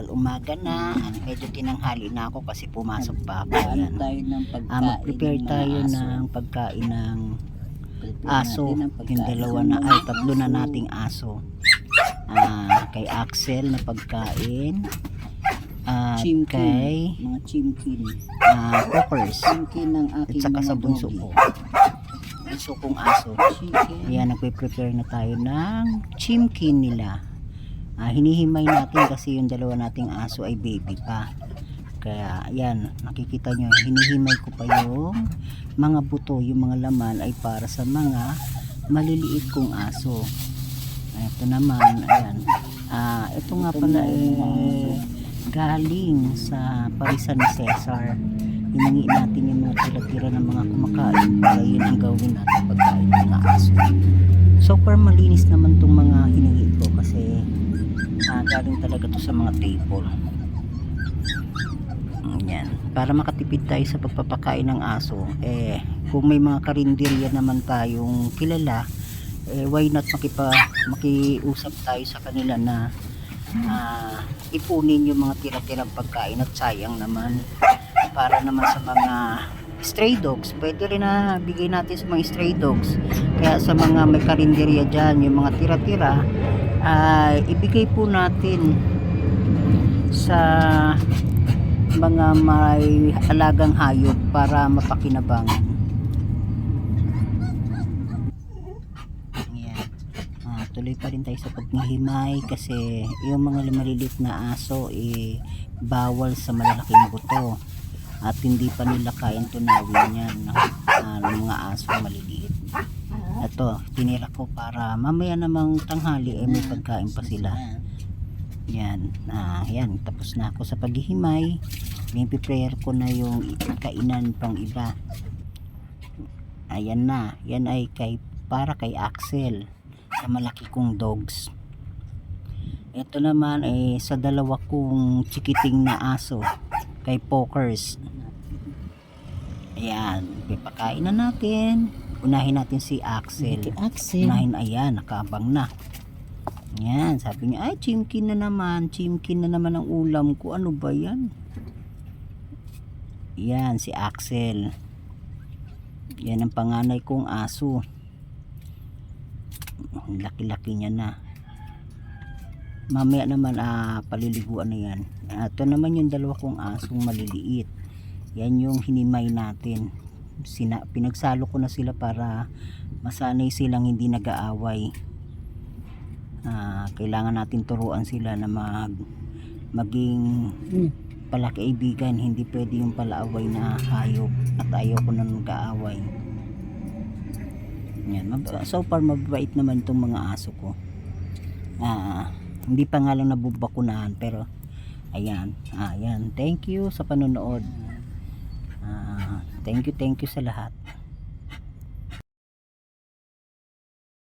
dahil umaga na at medyo tinanghali na ako kasi pumasok pa ako. Ayan. Tayo ng pagkain. Mag-prepare ng tayo aso. ng pagkain ng Prepare aso. natin ang Yung pagkain dalawa ng na mga ay tatlo na aso. nating aso. Kay Axel na pagkain. At Chimkin. kay Mga chimkin. Cockers. Chimkin ng At aking saka mga sa bunso doggy. ko. Bunso kong aso. Chicken. Ayan, nagpe-prepare na tayo ng chimkin nila. Hinihimay natin kasi yung dalawa nating aso ay baby pa. Kaya ayan, nakikita nyo, hinihimay ko pa yung mga buto, yung mga laman ay para sa mga maliliit kong aso. Ito naman, ayan. Ito nga pala galing sa parisan ni Cesar. Hiningi natin yung mga tira-tira ng mga kumakain para yun ang gawin natin pagkain ng mga aso. Super malinis naman tong mga hiningi ko kasi galing talaga to sa mga table. Yan. Para makatipid tayo sa pagpapakain ng aso, kung may mga karinderya naman tayong kilala, why not makiusap tayo sa kanila na ipunin yung mga tira-tirang pagkain at sayang naman para naman sa mga stray dogs. Pwede rin na bigay natin sa mga stray dogs. Kaya sa mga may karinderya dyan, yung mga tira-tira ibigay po natin sa mga may alagang hayop para mapakinabangan. Ayan. Tuloy pa rin tayo sa paghihimay kasi yung mga maliliit na aso bawal sa malalaking buto at hindi pa nila kayang tunawin yan ng mga aso maliliit. Ito, tinira ko para mamaya namang tanghali may pagkain pa sila. Yan, yan, tapos na ako sa paghihimay. Prepare ko na yung kainan pang iba. Ayan na, yan ay para kay Axel sa malaki kong dogs. Ito naman ay sa dalawa kong chikiting na aso kay Pokers. Ayan, pipakain na natin. Unahin natin si Axel. Unahin, ayan, nakaabang na. Yan, sabi niya, ay chimkin na naman ang ulam ko. Ano ba yan? Yan, si Axel. Yan ang panganay kong aso. Laki-laki niya na. Mamaya naman paliliguan na yan. Ito naman yung dalawa kong asong maliliit. Yan yung hinimay natin. Pinagsalo ko na sila para masanay silang hindi nag-aaway. Kailangan natin turuan sila na maging palakaibigan, hindi pwede yung palaaway na hayop at ayaw ko na nag-aaway. Yan. So far mababait naman itong mga aso ko. Hindi pa nga lang nabubakunahan pero ayan, thank you sa panonood. Thank you sa lahat.